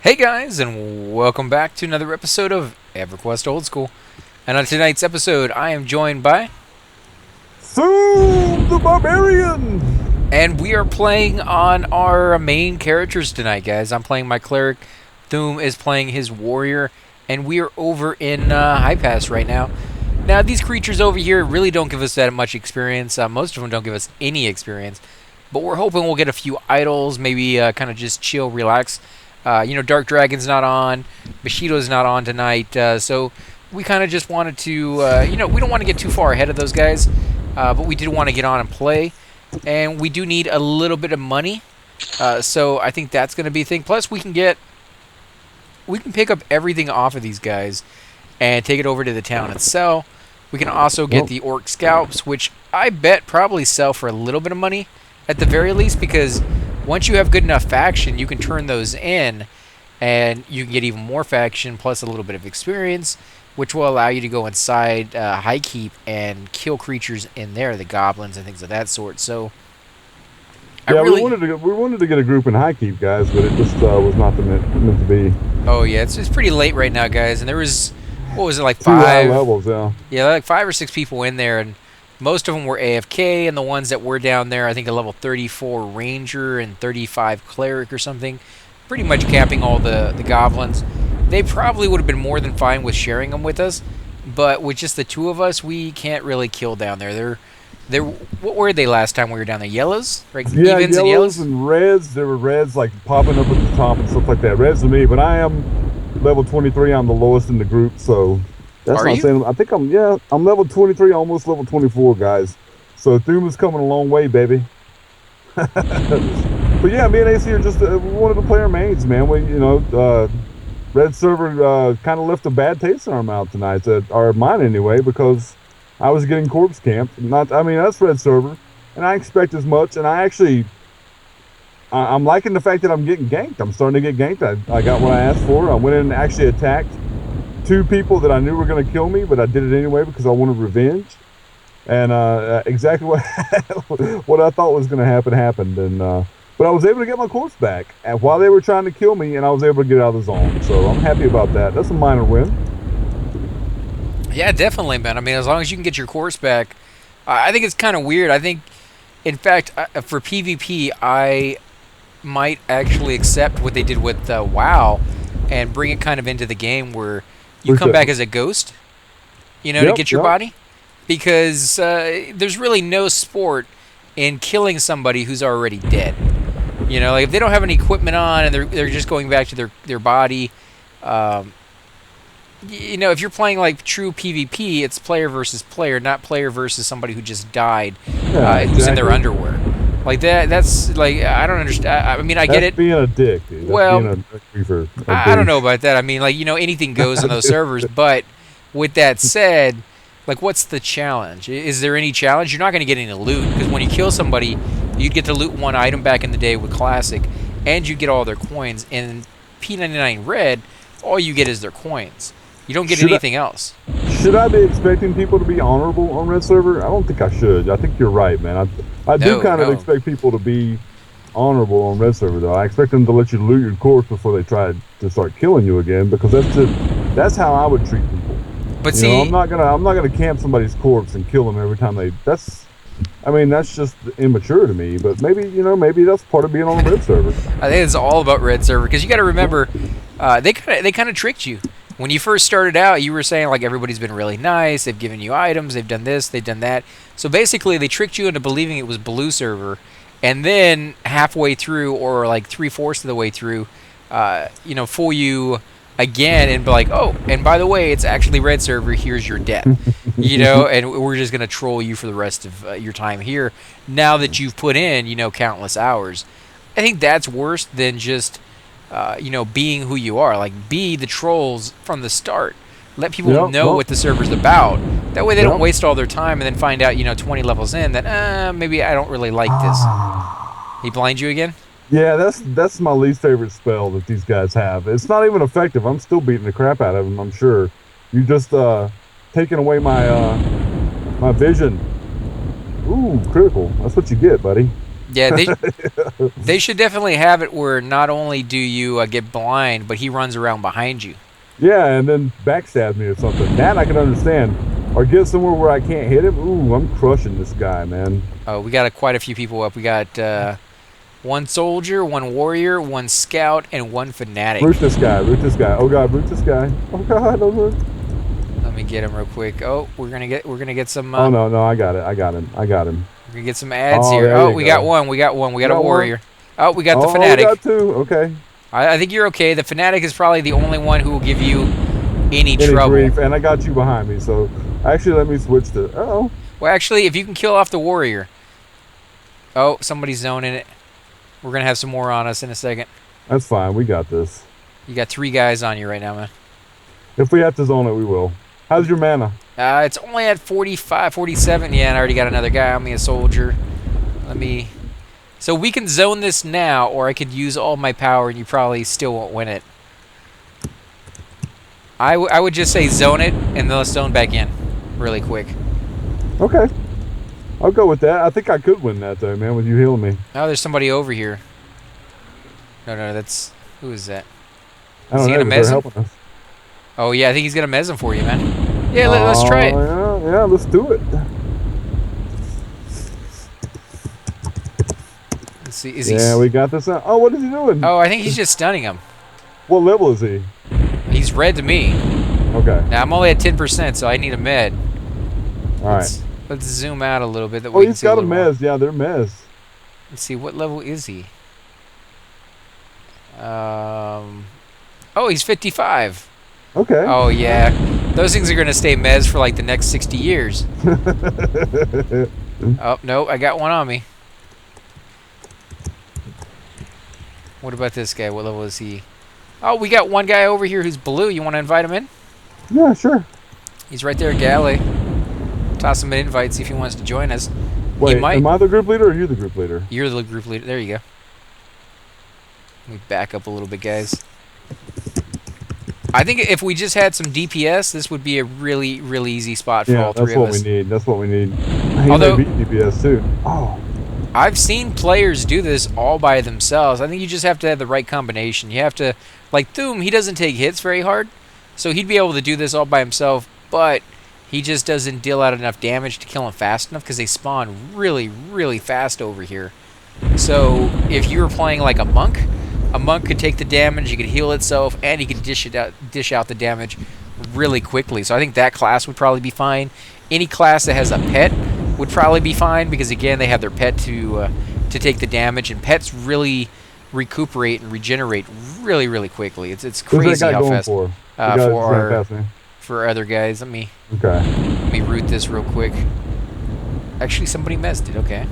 Hey guys, and welcome back to another episode of Everquest Old School. And on tonight's episode, I am joined by, Zoom the Barbarian! and we are playing on our main characters tonight, guys. I'm playing my Cleric, Doom is playing his Warrior, and we are over in Highpass right now. Now, these creatures over here really don't give us that much experience. Most of them don't give us any experience, but we're hoping we'll get a few idols, maybe kind of just chill, relax. Drk Dragn's not on, Bushido's not on tonight, so we kind of just wanted to, we don't want to get too far ahead of those guys, but we did want to get on and play, and we do need a little bit of money, so I think that's going to be a thing. Plus, we can pick up everything off of these guys and take it over to the town and sell. We can also get the Orc Scalps, which I bet probably sell for a little bit of money at the very least, because once you have good enough faction, you can turn those in, and you can get even more faction plus a little bit of experience, which will allow you to go inside High Keep and kill creatures in there, the goblins and things of that sort. So, we wanted to get a group in High Keep, guys, but it just was not meant to be. Oh yeah, it's pretty late right now, guys, and there was, what was it, like Two high levels, yeah, like 5 or 6 people in there, and most of them were AFK, and the ones that were down there, I think a level 34 Ranger and 35 Cleric or something, pretty much capping all the goblins. They probably would have been more than fine with sharing them with us, but with just the two of us, we can't really kill down there. What were they last time we were down there? Yellows? Right? Yeah, Evens yellows and reds. There were reds like popping up at the top and stuff like that. Reds to me, but I am level 23. I'm the lowest in the group, so that's Are not you? saying. I think I'm level 23, almost level 24, guys. So Doom is coming a long way, baby. But yeah, me and AC are just we wanted to play our mains, man. Red server kind of left a bad taste in our mouth tonight, or mine anyway, because I was getting corpse camped. That's red server, and I expect as much. And I'm liking the fact that I'm getting ganked. I'm starting to get ganked. I got what I asked for. I went in and actually attacked 2 people that I knew were going to kill me, but I did it anyway because I wanted revenge. And exactly what I thought was going to happen happened. And but I was able to get my corpse back and while they were trying to kill me, and I was able to get out of the zone. So I'm happy about that. That's a minor win. Yeah, definitely, man. I mean, as long as you can get your course back, I think it's kind of weird. I think, in fact, for PvP, I might actually accept what they did with WoW and bring it kind of into the game where you come back as a ghost, to get your body. Because there's really no sport in killing somebody who's already dead. Like if they don't have any equipment on and they're just going back to their body. If you're playing like true PvP, it's player versus player, not player versus somebody who just died, who's in their underwear. Like that's like, I don't understand. I mean, I get it. Being a dick, dude. I don't know about that. I mean, like, anything goes on those servers. But with that said, like, what's the challenge? Is there any challenge? You're not going to get any loot, because when you kill somebody, you'd get to loot 1 item back in the day with Classic, and you get all their coins. In P99 Red, all you get is their coins. You don't get anything else. Should I be expecting people to be honorable on Red Server? I don't think I should. I think you're right, man. I do kind of expect people to be honorable on Red Server, though. I expect them to let you loot your corpse before they try to start killing you again, because that's how I would treat people. But see, I'm not gonna camp somebody's corpse and kill them every time that's just immature to me. But maybe that's part of being on a Red Server. I think it's all about Red Server, because you got to remember, they kind of tricked you. When you first started out, you were saying, like, everybody's been really nice, they've given you items, they've done this, they've done that. So basically, they tricked you into believing it was Blue Server, and then halfway through, or like 3/4 of the way through, fool you again and be like, oh, and by the way, it's actually Red Server, here's your debt. And we're just going to troll you for the rest of your time here, now that you've put in, countless hours. I think that's worse than just being who you are. Like, be the trolls from the start. Let people know what the server's about. That way they don't waste all their time and then find out, 20 levels in that, maybe I don't really like this. He blind you again? Yeah, that's my least favorite spell that these guys have. It's not even effective. I'm still beating the crap out of them, I'm sure. You just taking away my my vision. Ooh, critical. That's what you get, buddy. Yeah, they should definitely have it where not only do you get blind, but he runs around behind you. Yeah, and then backstab me or something. That I can understand. Or get somewhere where I can't hit him. Ooh, I'm crushing this guy, man. Oh, we got quite a few people up. We got one soldier, one warrior, one scout, and one fanatic. Root this guy. Root this guy. Oh god, root this guy. Oh god, over. Let me get him real quick. Oh, we're gonna get some. Oh no, I got it. I got him. We're gonna get some ads here. Oh, we got one. We got a warrior. Oh, we got the fanatic. We got two. Okay. I think you're okay. The fanatic is probably the only one who will give you any trouble. Grief, and I got you behind me, so actually let me switch to. Oh. Well, actually, if you can kill off the warrior. Oh, somebody's zoning it. We're gonna have some more on us in a second. That's fine. We got this. You got 3 guys on you right now, man. If we have to zone it, we will. How's your mana? It's only at 45, 47. Yeah, and I already got another guy on me, a soldier. So we can zone this now, or I could use all my power, and you probably still won't win it. I would just say zone it, and then let's zone back in really quick. Okay. I'll go with that. I think I could win that, though, man, with you healing me. Oh, there's somebody over here. No, that's... Who is that? I don't know, they're helping us. Oh, yeah, I think he's going to mez him for you, man. Yeah, let's try it. Yeah, let's do it. Let's see, we got this out. Oh, what is he doing? Oh, I think he's just stunning him. What level is he? He's red to me. Okay. Now, I'm only at 10%, so I need a med. All right. Let's zoom out a little bit. Oh, he's got a mez. Yeah, they're mez. Let's see, what level is he? Oh, he's 55. Okay. Oh, yeah. Those things are going to stay mez for like the next 60 years. Oh, no, I got one on me. What about this guy? What level is he? Oh, we got one guy over here who's blue. You want to invite him in? Yeah, sure. He's right there, Galley. Toss him an invite, see if he wants to join us. Wait, am I the group leader or are you the group leader? You're the group leader. There you go. Let me back up a little bit, guys. I think if we just had some DPS, this would be a really, really easy spot for all 3 of us. That's what we need. Although, beat DPS too. Oh. I've seen players do this all by themselves. I think you just have to have the right combination. You have to, like Thoom, he doesn't take hits very hard, so he'd be able to do this all by himself, but he just doesn't deal out enough damage to kill him fast enough because they spawn really, really fast over here. So if you were playing like a monk could take the damage, he could heal itself, and he could dish out the damage really quickly. So I think that class would probably be fine. Any class that has a pet would probably be fine because again they have their pet to take the damage, and pets really recuperate and regenerate really, really quickly. It's crazy how fast. For For other guys, let me root this real quick. Actually, somebody messed it. Okay.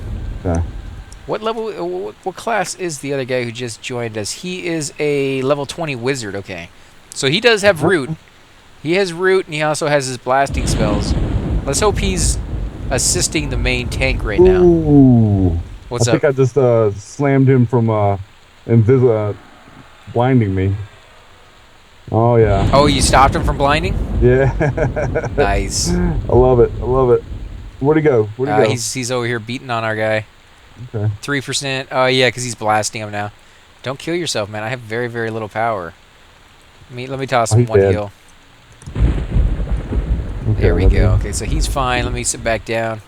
What level? What class is the other guy who just joined us? He is a level 20 wizard. Okay, so he does have root. He has root, and he also has his blasting spells. Let's hope he's assisting the main tank right now. Ooh. What's up? I think I just slammed him from blinding me. Oh yeah. Oh, you stopped him from blinding? Yeah. Nice. I love it. Where'd he go? He's over here beating on our guy. Okay. 3%. Oh yeah, because he's blasting him now. Don't kill yourself, man. I have very, very little power. Let me toss him one heal. Okay, there we go. Okay, so he's fine. Let me sit back down.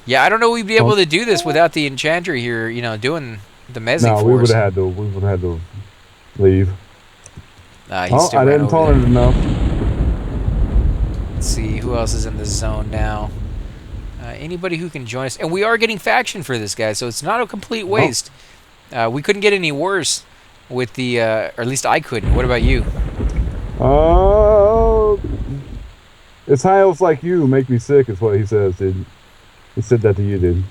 Yeah, I don't know we'd be able to do this without the enchanter here, doing the mezzing for us. No, we would have had to leave. He's still I didn't tolerate it enough. Let's see, who else is in the zone now? Anybody who can join us. And we are getting faction for this guy, so it's not a complete waste. We couldn't get any worse with the, or at least I couldn't. What about you? It's high elves like you who make me sick, is what he says, dude. He said that to you, dude.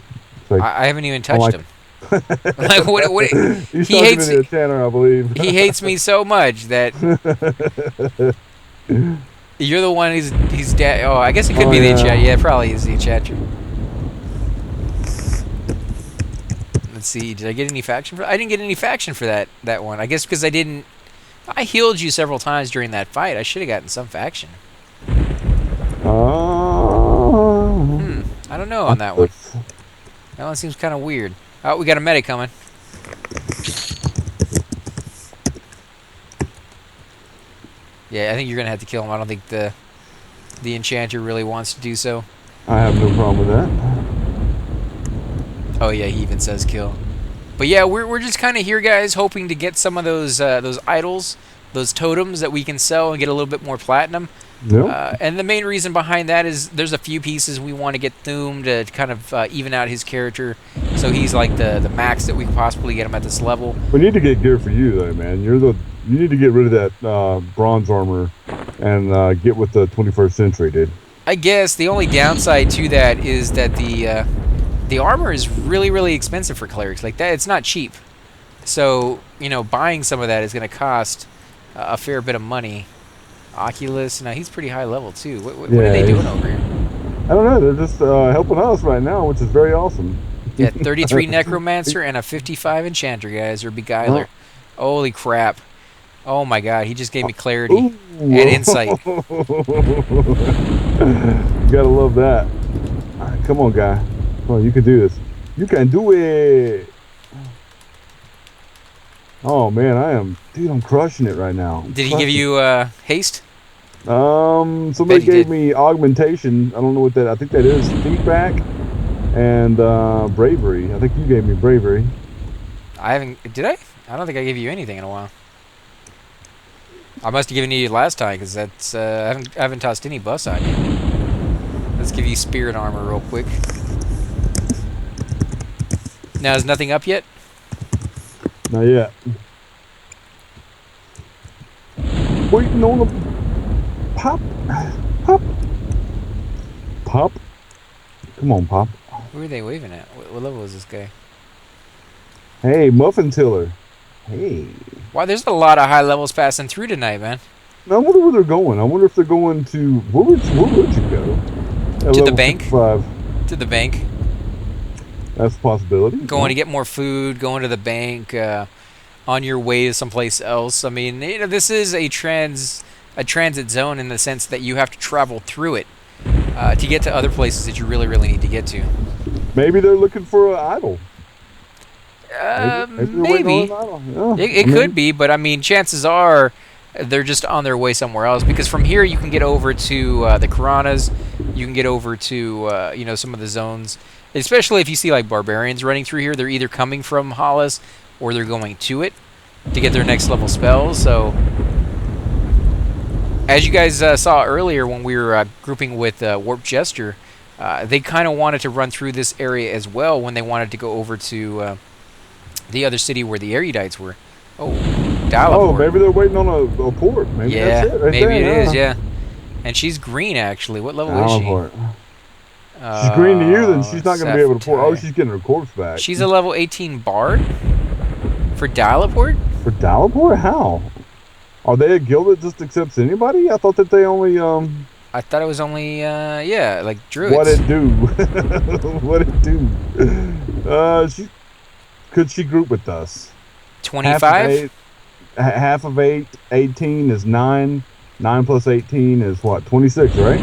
Like, I haven't even touched him. Like, what, he hates me. Tanner, I believe. He hates me so much that you're the one he's dead. Oh, I guess it could be the chat. Yeah, it probably is the chat. Let's see. Did I get any faction for? I didn't get any faction for that one. I guess because I didn't. I healed you several times during that fight. I should have gotten some faction. I don't know on that one. That one seems kind of weird. Oh, we got a medic coming. Yeah, I think you're gonna have to kill him. I don't think the enchanter really wants to do so. I have no problem with that. Oh yeah, he even says kill. But yeah, we're just kind of here, guys, hoping to get some of those idols, those totems that we can sell and get a little bit more platinum. Yep. And the main reason behind that is there's a few pieces we want to get Thume to kind of even out his character, so he's like the max that we can possibly get him at this level. We need to get gear for you though, man. You need to get rid of that bronze armor and get with the 21st century, dude. I guess the only downside to that is that the armor is really, really expensive for clerics. Like that, it's not cheap. So, you know, buying some of that is going to cost a fair bit of money. Oculus, now he's pretty high level too. What are they doing over here? I don't know. They're just helping us right now, which is very awesome. Yeah, 33 Necromancer and a 55 Enchanter, guys, or Beguiler. Holy crap. Oh my god, he just gave me clarity and insight. You gotta love that. All right, come on, guy. Come on, you can do this. You can do it. Oh man, dude, I'm crushing it right now. Did he give you haste? Somebody gave me augmentation. I don't know what that. I think that is feedback and bravery. I think you gave me bravery. I haven't. Did I? I don't think I gave you anything in a while. I must have given you last time because that's I haven't tossed any buffs on you. Let's give you spirit armor real quick. Now is nothing up yet? Not yet. Waiting on the pop. Come on, pop. Who are they waving at? What level is this guy? Hey, Muffin Tiller. Hey. Wow, there's a lot of high levels passing through tonight, man. Now, I wonder where they're going. I wonder if they're going to... Where would you go? To the bank? 55. To the bank. That's a possibility. Going to get more food, going to the bank, on your way to someplace else. I mean, you know, this is a transit zone in the sense that you have to travel through it to get to other places that you really, really need to get to. Maybe they're looking for an idol. Maybe. Yeah, It could be, but I mean, chances are they're just on their way somewhere else. Because from here, you can get over to the Karanas. You can get over to you know, some of the zones. Especially if you see like barbarians running through here, they're either coming from Hollis or they're going to it to get their next level spells. So, as you guys saw earlier when we were grouping with Warp Jester, they kind of wanted to run through this area as well when they wanted to go over to the other city where the Erudites were. Oh, Dial-Up. Oh, maybe they're waiting on a port. Maybe yeah, that's it right maybe there, it is, yeah. And she's green, actually. What level is she? She's green to you, then she's not going to be able to port. Oh, she's getting her corpse back. She's a level 18 Bard? For Dial-Port? For Dial-Port? How? Are they a guild that just accepts anybody? I thought that they only, I thought it was only, yeah, like druids. What it do? What it do? Could she group with us? 25? Half of 18 is 9. 9 plus 18 is what? 26, right?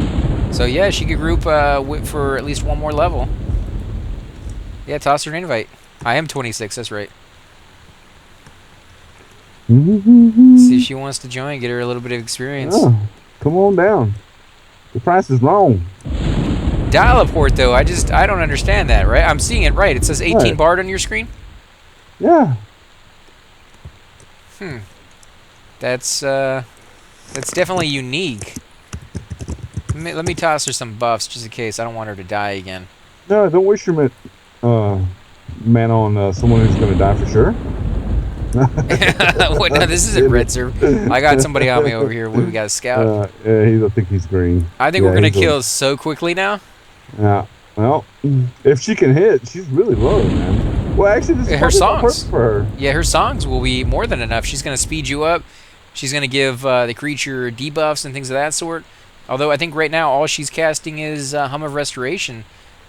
So yeah, she could group for at least one more level. Yeah, toss her an invite. I am 26, that's right. See if she wants to join, get her a little bit of experience. Yeah, come on down. The price is wrong. Dial-Port though, I don't understand that, right? I'm seeing it right. It says 18 right. Bard on your screen? Yeah. That's definitely unique. Let me toss her some buffs just in case. I don't want her to die again. No, don't waste your man on someone who's going to die for sure. What? No, this isn't red, sir. I got somebody on me over here. We got a scout. Yeah, I think he's green. I think we're going to kill so quickly now. Yeah. Well, if she can hit, she's really low, man. Well, actually, this is her songs for her. Yeah, her songs will be more than enough. She's going to speed you up. She's going to give the creature debuffs and things of that sort. Although I think right now all she's casting is Hum of Restoration,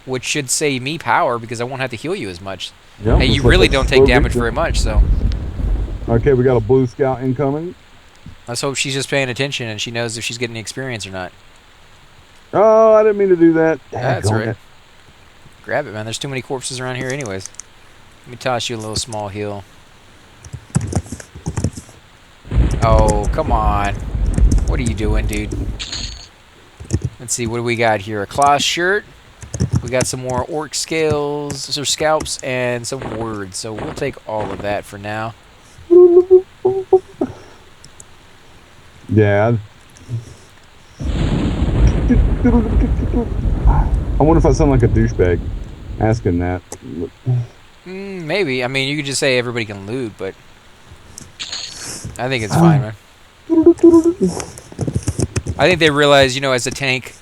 which should save me power because I won't have to heal you as much. Yeah, and you really don't take damage very much, so. Okay, we got a blue scout incoming. Let's hope she's just paying attention and she knows if she's getting experience or not. Oh, I didn't mean to do that. That's right. Grab it, man. There's too many corpses around here anyways. Let me toss you a little small heal. Oh, come on. What are you doing, dude? Let's see, what do we got here? A cloth shirt. We got some more orc scales, or scalps, and some words. So we'll take all of that for now. Yeah. I wonder if I sound like a douchebag asking that. Maybe. I mean, you could just say everybody can loot, but I think it's fine, man. I think they realize, you know, as a tank,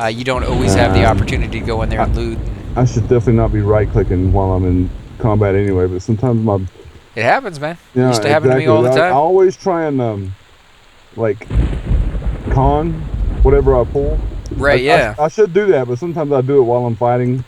you don't always have the opportunity to go in there and loot. I should definitely not be right-clicking while I'm in combat anyway, but sometimes my... It happens, man. Yeah, it used to happen to me all the time. I always try and, like, con whatever I pull. Right, yeah. I should do that, but sometimes I do it while I'm fighting.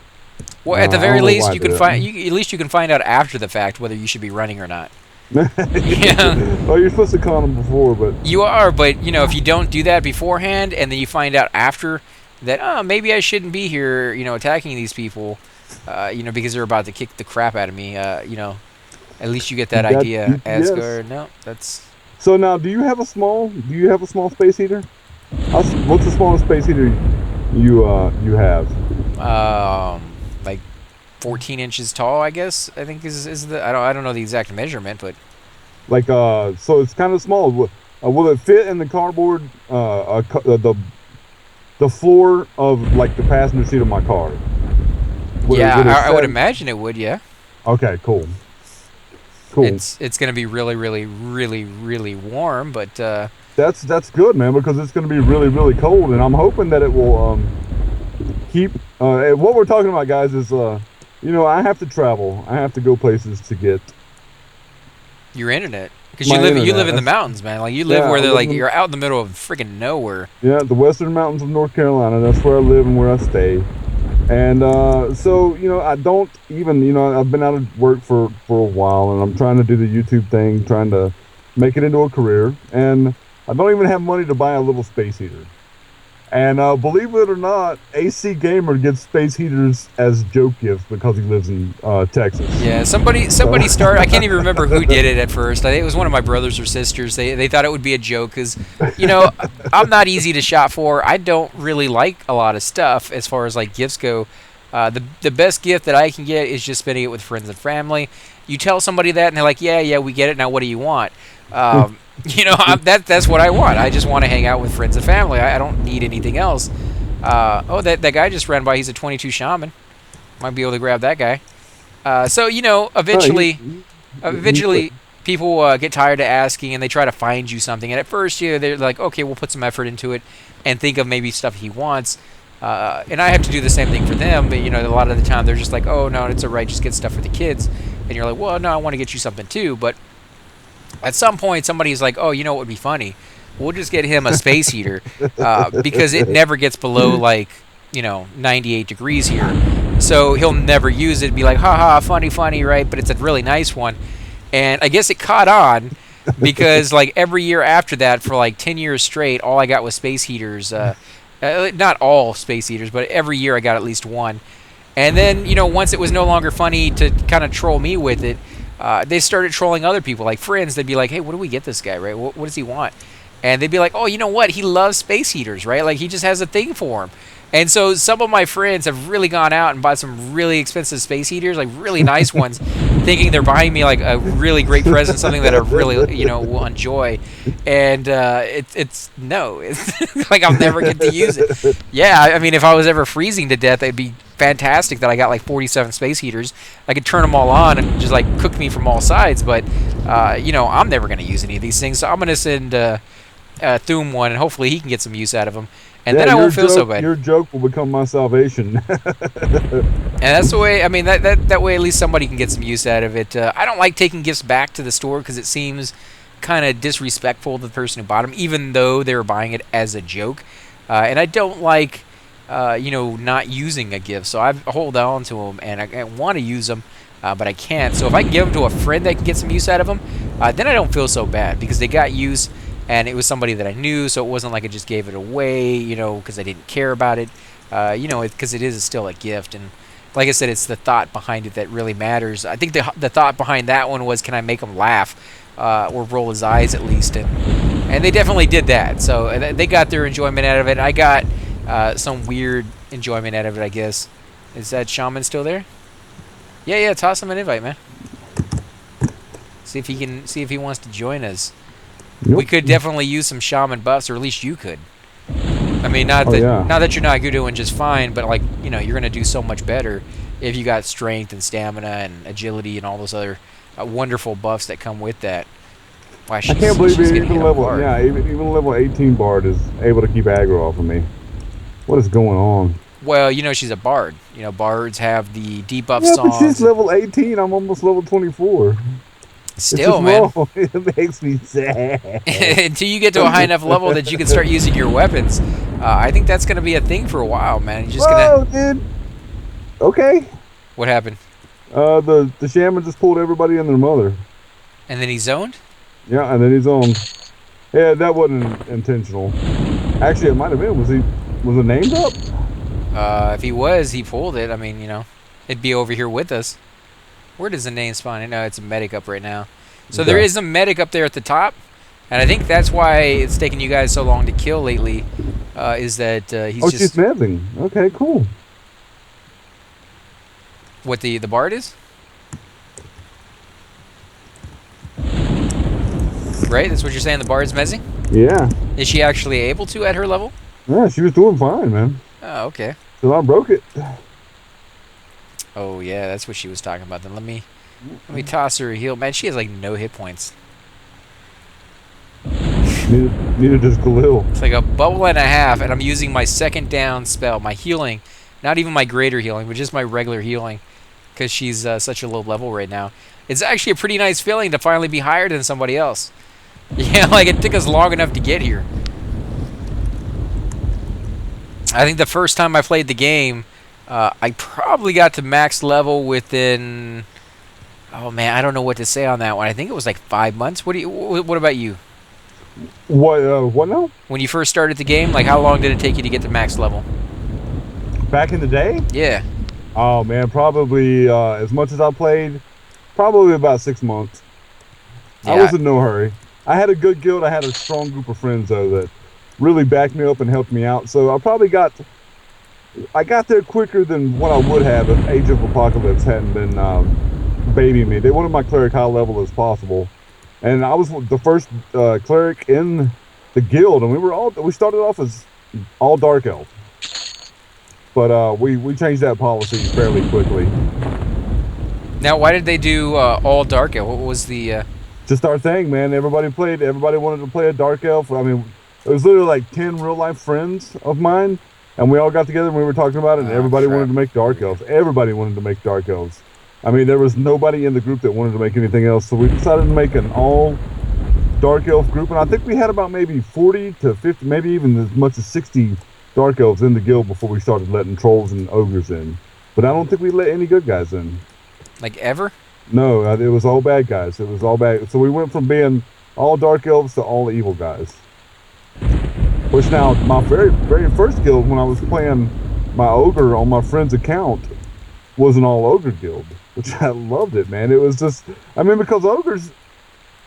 Well, at the very least, you can find. At least you can find out after the fact whether you should be running or not. Yeah. Well, you're supposed to con them before, but you are. But you know, if you don't do that beforehand, and then you find out after that, oh, maybe I shouldn't be here, you know, attacking these people, you know, because they're about to kick the crap out of me. You know, at least you get that idea. Asgard, no, that's. So now, do you have a small space heater? What's the smallest space heater you have? Like 14 inches tall, I guess. I think is the I don't know the exact measurement, but like so it's kind of small. Will it fit in the cardboard the floor of like the passenger seat of my car? I would imagine it would. Yeah. Okay. Cool. Cool. It's gonna be really, really, really, really warm, but that's good, man, because it's gonna be really, really cold, and I'm hoping that it will keep. What we're talking about, guys, is you know, I have to travel. I have to go places to get your internet, because you live in the mountains, man. Like you live where they're like you're out in the middle of freaking nowhere. Yeah, the western mountains of North Carolina. That's where I live and where I stay. And so, you know, I don't even, you know, I've been out of work for a while, and I'm trying to do the YouTube thing, trying to make it into a career, and I don't even have money to buy a little space heater. And believe it or not, AC Gamer gets space heaters as joke gifts because he lives in Texas. Yeah, somebody started. I can't even remember who did it at first. I think it was one of my brothers or sisters. They thought it would be a joke because, you know, I'm not easy to shop for. I don't really like a lot of stuff as far as like gifts go. The best gift that I can get is just spending it with friends and family. You tell somebody that and they're like, yeah, we get it. Now what do you want? You know, that's what I want. I just want to hang out with friends and family. I don't need anything else. That guy just ran by. He's a 22 shaman. Might be able to grab that guy. So, you know, eventually people get tired of asking and they try to find you something. And at first, you know, they're like, okay, we'll put some effort into it and think of maybe stuff he wants. And I have to do the same thing for them. But, you know, a lot of the time they're just like, oh, no, it's all right. Just get stuff for the kids. And you're like, well, no, I want to get you something too. But at some point, somebody's like, oh, you know what would be funny? We'll just get him a space heater because it never gets below, like, you know, 98 degrees here. So he'll never use it. Be like, haha, funny, right? But it's a really nice one. And I guess it caught on because, like, every year after that, for, like, 10 years straight, all I got was space heaters. Not all space heaters, but every year I got at least one. And then, you know, once it was no longer funny to kind of troll me with it, they started trolling other people, like friends. They'd be like, hey, what do we get this guy, right? What does he want? And they'd be like, oh, you know what? He loves space heaters, right? Like, he just has a thing for him. And so some of my friends have really gone out and bought some really expensive space heaters, like really nice ones, thinking they're buying me like a really great present, something that I really, you know, will enjoy. And it's like I'll never get to use it. Yeah, I mean, if I was ever freezing to death, it'd be fantastic that I got like 47 space heaters. I could turn them all on and just like cook me from all sides. But you know, I'm never going to use any of these things, so I'm going to send Thum one, and hopefully he can get some use out of them. And then I won't feel so bad. Your joke will become my salvation. And that's the way. I mean, that way at least somebody can get some use out of it. I don't like taking gifts back to the store because it seems kind of disrespectful to the person who bought them, even though they were buying it as a joke. And I don't like, you know, not using a gift. So I hold on to them, and I want to use them, but I can't. So if I can give them to a friend that can get some use out of them, then I don't feel so bad because they got use. And it was somebody that I knew, so it wasn't like I just gave it away, you know, because I didn't care about it, you know, because it is still a gift. And like I said, it's the thought behind it that really matters. I think the thought behind that one was, can I make him laugh, or roll his eyes at least, and they definitely did that. So they got their enjoyment out of it. I got some weird enjoyment out of it, I guess. Is that shaman still there? Yeah. Toss him an invite, man. See if he wants to join us. Nope. We could definitely use some shaman buffs, or at least you could. I mean, not that you're not doing just fine, but like, you know, you're gonna do so much better if you got strength and stamina and agility and all those other wonderful buffs that come with that. Wow, I can't believe even level 18 bard is able to keep aggro off of me. What is going on? Well, you know, she's a bard. You know, bards have the debuff yeah, songs. but she's level 18. I'm almost level 24. Still, man. It makes me sad. Until you get to a high enough level that you can start using your weapons, I think that's going to be a thing for a while, man. You're just dude. Okay. What happened? The shaman just pulled everybody and their mother. And then he zoned? Yeah, and then he zoned. Yeah, that wasn't intentional. Actually, it might have been. Was it named up? If he was, he pulled it. I mean, you know, it'd be over here with us. Where does the name spawn? I know it's a medic up right now. So there is a medic up there at the top, and I think that's why it's taken you guys so long to kill lately. Is that he's just... she's meddling. Okay, cool. What the bard is? Right? That's what you're saying. The bard's mezzing? Yeah. Is she actually able to at her level? Yeah, she was doing fine, man. Oh, okay. So I broke it. Oh yeah, that's what she was talking about. Then let me toss her a heal. Man, she has like no hit points. Neither does Khalil. It's like a bubble and a half, and I'm using my second down spell, my healing, not even my greater healing, but just my regular healing, because she's such a low level right now. It's actually a pretty nice feeling to finally be higher than somebody else. Yeah, like it took us long enough to get here. I think the first time I played the game, I probably got to max level within... Oh man, I don't know what to say on that one. I think it was like 5 months. What about you? What now? When you first started the game, like how long did it take you to get to max level? Back in the day? Yeah. Oh man, probably as much as I played, probably about 6 months. Yeah. I was in no hurry. I had a good guild. I had a strong group of friends though that really backed me up and helped me out. So I got there quicker than what I would have if Age of Apocalypse hadn't been baiting me. They wanted my cleric high level as possible, and I was the first cleric in the guild, and we started off as all dark elf, but we changed that policy fairly quickly. Now, why did they do all dark elf? What was the? Just our thing, man. Everybody wanted to play a dark elf. I mean, it was literally like 10 real life friends of mine. And we all got together and we were talking about it, and everybody wanted to make dark elves. Everybody wanted to make dark elves. I mean, there was nobody in the group that wanted to make anything else, so we decided to make an all dark elf group, and I think we had about maybe 40 to 50, maybe even as much as 60 dark elves in the guild before we started letting trolls and ogres in. But I don't think we let any good guys in. Like ever? No, it was all bad guys. It was all bad. So we went from being all dark elves to all evil guys. Which now, my very first guild, when I was playing my ogre on my friend's account, was an all ogre guild, which I loved it, man. It was just, I mean, because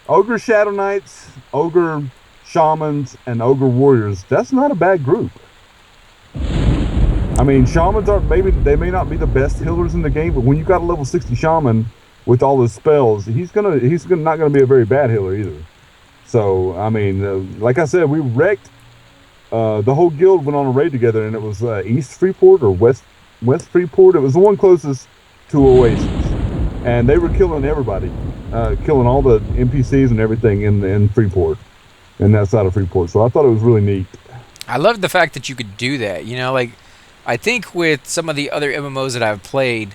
ogre shadow knights, ogre shamans, and ogre warriors, that's not a bad group. I mean, shamans they may not be the best healers in the game, but when you got a level 60 shaman with all his spells, he's not gonna be a very bad healer either. So, I mean, like I said, we wrecked. The whole guild went on a raid together, and it was East Freeport or West Freeport. It was the one closest to Oasis, and they were killing everybody, killing all the NPCs and everything in Freeport, and that side of Freeport. So I thought it was really neat. I love the fact that you could do that. You know, like I think with some of the other MMOs that I've played,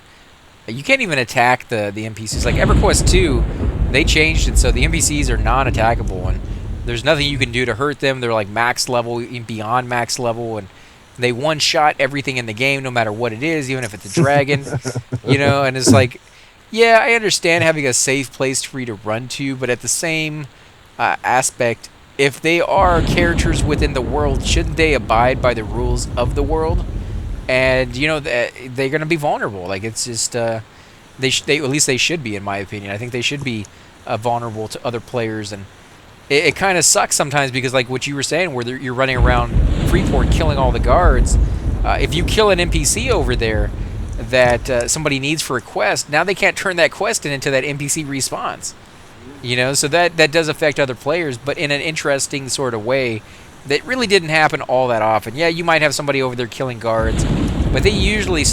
you can't even attack the NPCs. Like Everquest 2, they changed it so the NPCs are non-attackable, and there's nothing you can do to hurt them. They're like max level, beyond max level, and they one-shot everything in the game, no matter what it is, even if it's a dragon, you know. And it's like, yeah, I understand having a safe place for you to run to, but at the same aspect, if they are characters within the world, shouldn't they abide by the rules of the world? and they're going to be vulnerable. Like it's just they at least they should be, in my opinion. I think they should be vulnerable to other players, and it kind of sucks sometimes because like what you were saying, where you're running around Freeport killing all the guards. If you kill an NPC over there that somebody needs for a quest, now they can't turn that quest into that NPC response. So that does affect other players, but in an interesting sort of way that really didn't happen all that often. Yeah, you might have somebody over there killing guards, but they usually,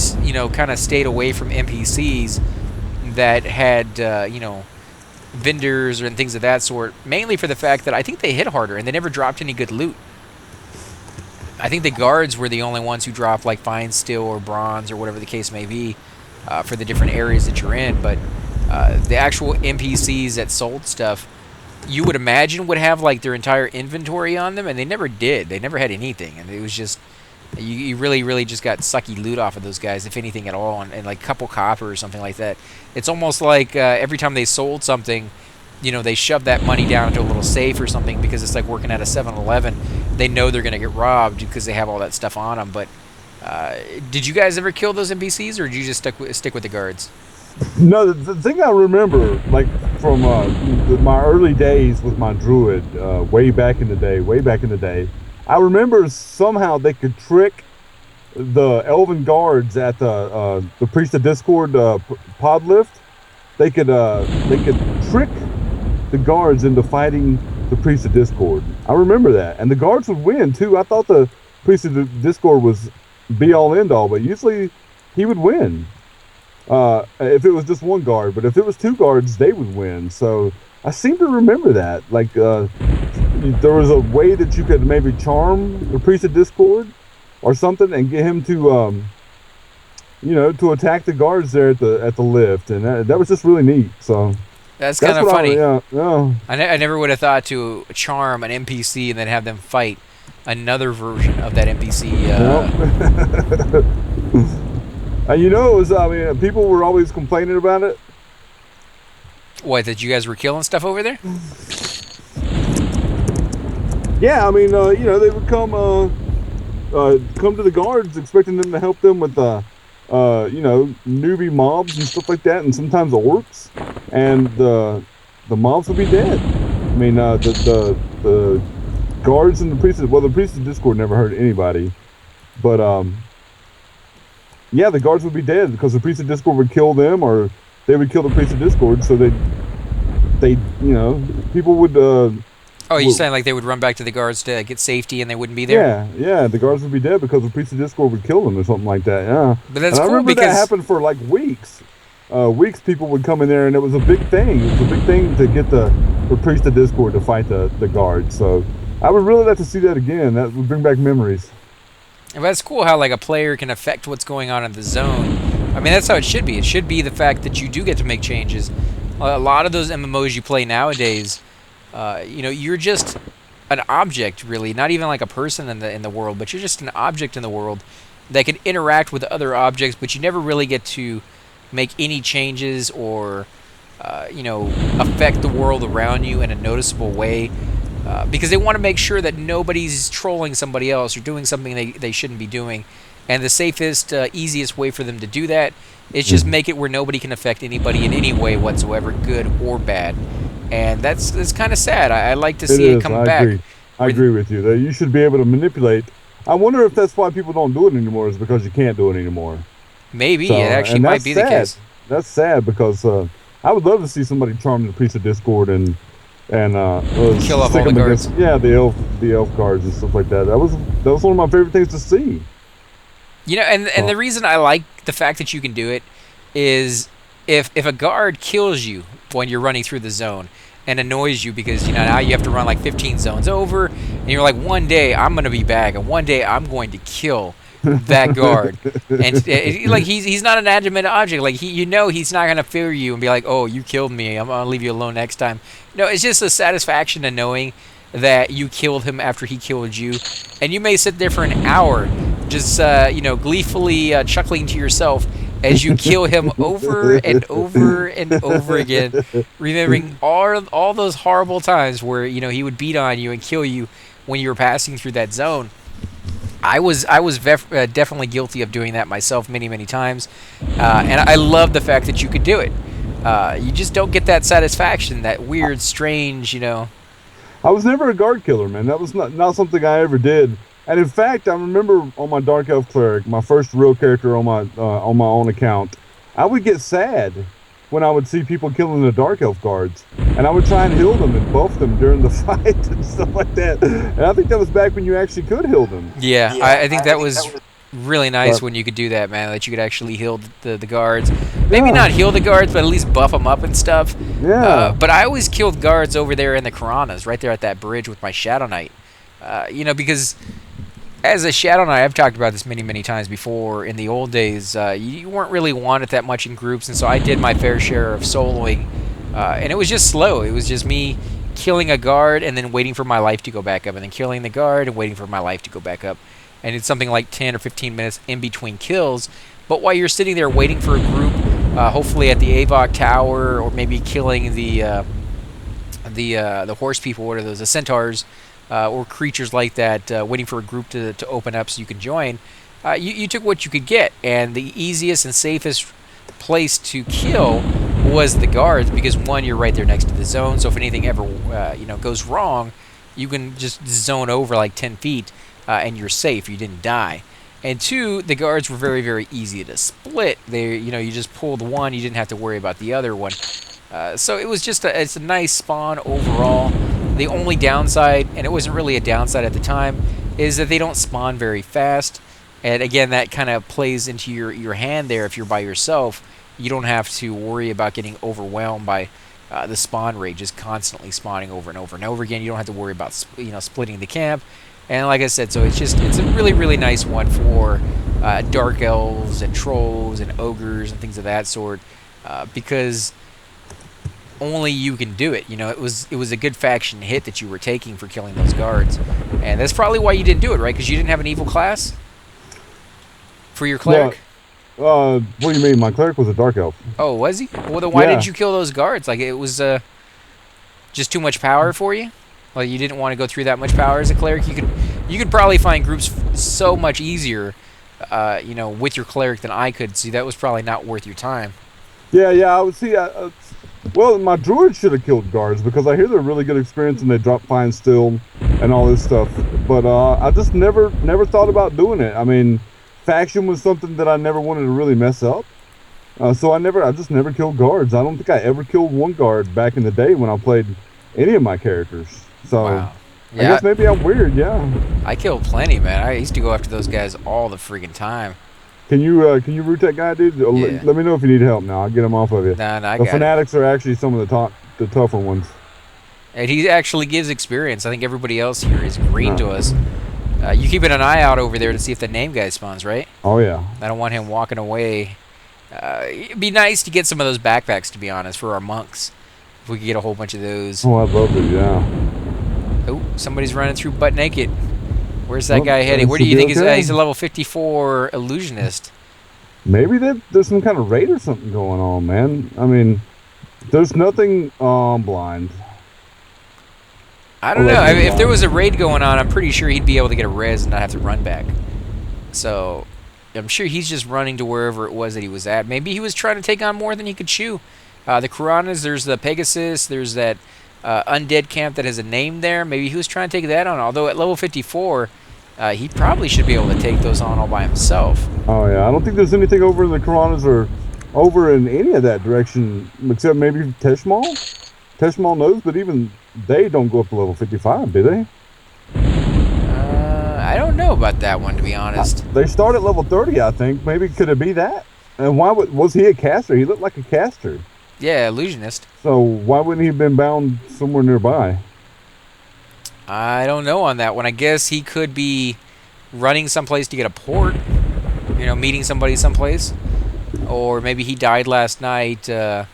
kind of stayed away from NPCs that had, vendors and things of that sort, mainly for the fact that I think they hit harder and they never dropped any good loot. I think the guards were the only ones who dropped like fine steel or bronze or whatever the case may be for the different areas that you're in, but the actual NPCs that sold stuff, you would imagine would have like their entire inventory on them, and they never did. They never had anything, and it was just you really, really just got sucky loot off of those guys, if anything at all, and like a couple copper or something like that. It's almost like every time they sold something, they shove that money down into a little safe or something because it's like working at a 7-Eleven. They know they're going to get robbed because they have all that stuff on them. But did you guys ever kill those NPCs, or did you just stick with the guards? No, the thing I remember, like from my early days with my druid, way back in the day, I remember somehow they could trick the elven guards at the Priest of Discord pod lift. They could trick the guards into fighting the Priest of Discord. I remember that, and the guards would win too. I thought the Priest of Discord was be all end all, but usually he would win. If it was just one guard, but if it was two guards, they would win. So I seem to remember that. Like there was a way that you could maybe charm the Priest of Discord or something and get him to to attack the guards there at the lift, and that was just really neat. So that's kind of funny. Yeah. I never would have thought to charm an NPC and then have them fight another version of that NPC. And it was, people were always complaining about it. What, that you guys were killing stuff over there? Yeah, they would come to the guards expecting them to help them with, newbie mobs and stuff like that, and sometimes orcs, and the mobs would be dead. The guards and the priests, the priests of Discord never hurt anybody, but, yeah, the guards would be dead because the Priest of Discord would kill them, or they would kill the Priest of Discord. So people would. You're saying like they would run back to the guards to get safety, and they wouldn't be there? Yeah, the guards would be dead because the Priest of Discord would kill them or something like that. Yeah, but that's cool, I remember that happened for like weeks. People would come in there, and it was a big thing. It was a big thing to get the Priest of Discord to fight the guards. So I would really like to see that again. That would bring back memories. But that's cool how like a player can affect what's going on in the zone. That's how it should be. It should be the fact that you do get to make changes. A lot of those MMOs you play nowadays, you're just an object, really. Not even like a person in the world, but you're just an object in the world that can interact with other objects, but you never really get to make any changes or, affect the world around you in a noticeable way. Because they want to make sure that nobody's trolling somebody else or doing something they shouldn't be doing. And the safest, easiest way for them to do that is just make it where nobody can affect anybody in any way whatsoever, good or bad. And that's kind of sad. I like to see it come back. I agree with you. You should be able to manipulate. I wonder if that's why people don't do it anymore, is because you can't do it anymore. Maybe. It actually might be the case. That's sad because I would love to see somebody charm the Priest of Discord and kill off all the guards. The elf guards and stuff like that. That was one of my favorite things to see. And the reason I like the fact that you can do it is if a guard kills you when you're running through the zone and annoys you because now you have to run like 15 zones over, and you're like, one day I'm gonna be back, and one day I'm going to kill that guard. And like he's not an adamant object. Like he's not gonna fear you and be like, oh, you killed me, I'm gonna leave you alone next time. No, it's just a satisfaction in knowing that you killed him after he killed you, and you may sit there for an hour just gleefully chuckling to yourself as you kill him over and over and over again, remembering all those horrible times where he would beat on you and kill you when you were passing through that zone. I was definitely guilty of doing that myself many times, and I love the fact that you could do it. You just don't get that satisfaction, that weird, strange, I was never a guard killer, man. That was not something I ever did. And in fact, I remember on my Dark Elf Cleric, my first real character on my own account, I would get sad when I would see people killing the Dark Elf guards, and I would try and heal them and buff them during the fight and stuff like that. And I think that was back when you actually could heal them. Yeah, I think that was really nice when you could do that, man. That you could actually heal the guards. Maybe not heal the guards, but at least buff them up and stuff. Yeah. But I always killed guards over there in the Karanas, right there at that bridge with my Shadow Knight. Because as a Shadow Knight, I've talked about this many times before. In the old days, you weren't really wanted that much in groups, and so I did my fair share of soloing. And it was just slow. It was just me killing a guard and then waiting for my life to go back up, and then killing the guard and waiting for my life to go back up. And it's something like 10 or 15 minutes in between kills. But while you're sitting there waiting for a group, hopefully at the Avok Tower, or maybe killing the horse people, what are those, the centaurs, or creatures like that, waiting for a group to open up so you can join, you took what you could get. And the easiest and safest place to kill was the guards, because one, you're right there next to the zone, so if anything ever goes wrong, you can just zone over like 10 feet. And you're safe. You didn't die. And two, the guards were very easy to split. You just pulled one. You didn't have to worry about the other one. So it was just it's a nice spawn overall. The only downside, and it wasn't really a downside at the time, is that they don't spawn very fast. And again, that kind of plays into your hand there. If you're by yourself, you don't have to worry about getting overwhelmed by the spawn rate just constantly spawning over and over again. You don't have to worry about splitting the camp. And like I said, so it's a really nice one for dark elves and trolls and ogres and things of that sort, because only you can do it. It was a good faction hit that you were taking for killing those guards, and that's probably why you didn't do it, right? Because you didn't have an evil class for your cleric. What do you mean? My cleric was a dark elf. Oh, was he? Well, then why did you kill those guards? Like, it was just too much power for you? Like, you didn't want to go through that much power as a cleric? You could probably find groups so much easier, with your cleric than I could. See, that was probably not worth your time. Yeah, I would see. Well, my druid should have killed guards, because I hear they're really good experience and they drop fine still and all this stuff. But I just never thought about doing it. I mean, faction was something that I never wanted to really mess up. So I just never killed guards. I don't think I ever killed one guard back in the day when I played any of my characters. So wow. Yeah, I guess maybe I'm weird, yeah. I killed plenty, man. I used to go after those guys all the friggin' time. Can you root that guy, dude? Yeah. Let me know if you need help now. I'll get him off of you. Nah, I the got fanatics are actually some of the tougher ones. And he actually gives experience. I think everybody else here is green to us. You keeping an eye out over there to see if the name guy spawns, right? Oh, yeah. I don't want him walking away. It'd be nice to get some of those backpacks, to be honest, for our monks. If we could get a whole bunch of those. Oh, I'd love it, yeah. Oh, somebody's running through butt naked. Where's that guy heading? Where do you think he's a level 54 illusionist? Maybe there's some kind of raid or something going on, man. I mean, there's nothing blind. I don't know. I mean, if there was a raid going on, I'm pretty sure he'd be able to get a res and not have to run back. So I'm sure he's just running to wherever it was that he was at. Maybe he was trying to take on more than he could chew. The Karanas, there's the Pegasus, there's that undead camp that has a name there. Maybe he was trying to take that on. Although at level 54, he probably should be able to take those on all by himself. Oh, yeah. I don't think there's anything over in the Karanas or over in any of that direction, except maybe Teshmal. Teshmal knows, but even they don't go up to level 55, do they? I don't know about that one, to be honest. They start at level 30, I think. Maybe could it be that? And why was he a caster? He looked like a caster. Yeah, illusionist. So why wouldn't he have been bound somewhere nearby? I don't know on that one. I guess he could be running someplace to get a port. Meeting somebody someplace. Or maybe he died last night, and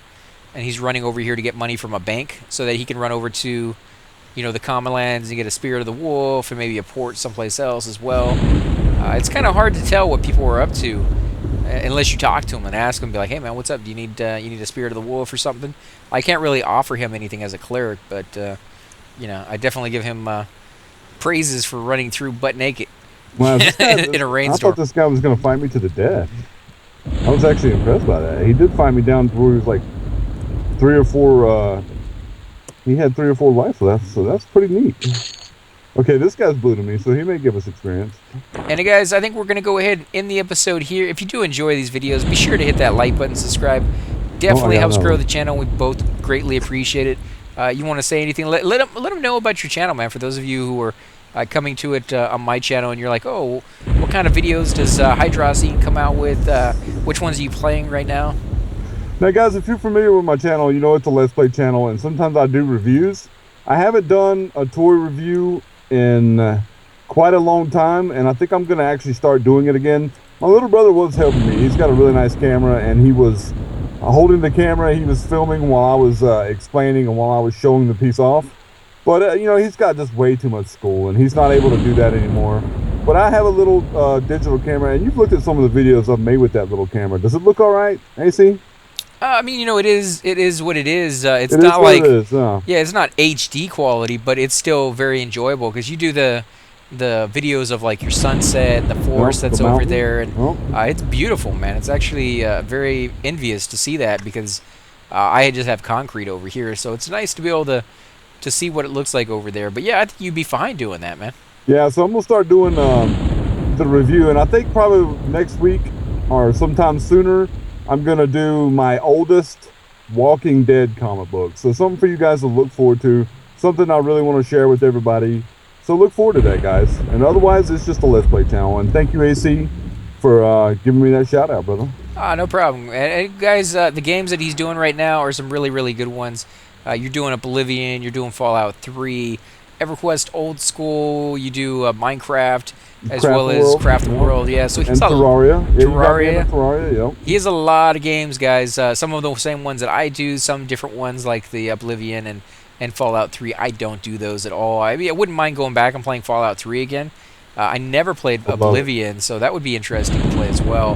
he's running over here to get money from a bank so that he can run over to, the Common Lands and get a Spirit of the Wolf and maybe a port someplace else as well. It's kind of hard to tell what people are up to unless you talk to him and ask him, be like, hey, man, what's up? Do you need a Spirit of the Wolf or something? I can't really offer him anything as a cleric, but, I definitely give him praises for running through butt naked. Wow, this guy, in a I rainstorm. thought this guy was going to fight me to the death. I was actually impressed by that. He did fight me down to where he was like 3 or 4. He had 3 or 4 life left, so that's pretty neat. Okay, this guy's blue to me, so he may give us experience. And guys, I think we're going to go ahead and end the episode here. If you do enjoy these videos, be sure to hit that like button, subscribe. Definitely helps grow the channel. We both greatly appreciate it. You want to say anything? Let them know about your channel, man. For those of you who are coming to it on my channel and you're like, oh, what kind of videos does Hydrosine come out with? Which ones are you playing right now? Now, guys, if you're familiar with my channel, you know it's a Let's Play channel, and sometimes I do reviews. I haven't done a toy review in quite a long time, and I think I'm going to actually start doing it again. My little brother was helping me. He's got a really nice camera, and he was holding the camera. He was filming while I was explaining and while I was showing the piece off. But, you know, he's got just way too much school, and he's not able to do that anymore. But I have a little digital camera, and you've looked at some of the videos I've made with that little camera. Does it look all right, AC? I mean, you know, it is what it is. It's not like, yeah, it's not HD quality, but it's still very enjoyable because you do the videos of like your sunset, the forest that's over there, and it's beautiful, man. It's actually very envious to see that because I just have concrete over here, so it's nice to be able to see what it looks like over there. But yeah, I think you'd be fine doing that, man. Yeah, so I'm gonna start doing the review, and I think probably next week or sometime sooner, I'm going to do my oldest Walking Dead comic book. So something for you guys to look forward to. Something I really want to share with everybody. So look forward to that, guys. And otherwise, it's just a Let's Play channel. And thank you, AC, for giving me that shout out, brother. No problem. And guys, the games that he's doing right now are some really, really good ones. You're doing Oblivion. You're doing Fallout 3. Everquest Old School. You do Minecraft. As well as Craft the World, yeah. So he's Terraria. Terraria. Yeah. He has a lot of games, guys. Some of the same ones that I do, some different ones like the Oblivion and Fallout 3. I don't do those at all. I mean, I wouldn't mind going back and playing Fallout 3 again. I never played Oblivion, so that would be interesting to play as well.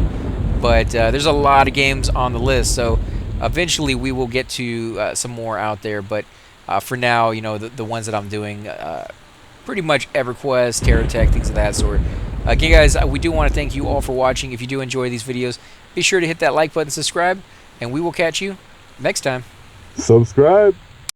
But there's a lot of games on the list, so eventually we will get to some more out there. But for now, you know, the ones that I'm doing. Pretty much Everquest, TerraTech, things of that sort. Again, guys, we do want to thank you all for watching. If you do enjoy these videos, be sure to hit that like button, subscribe, and we will catch you next time. Subscribe.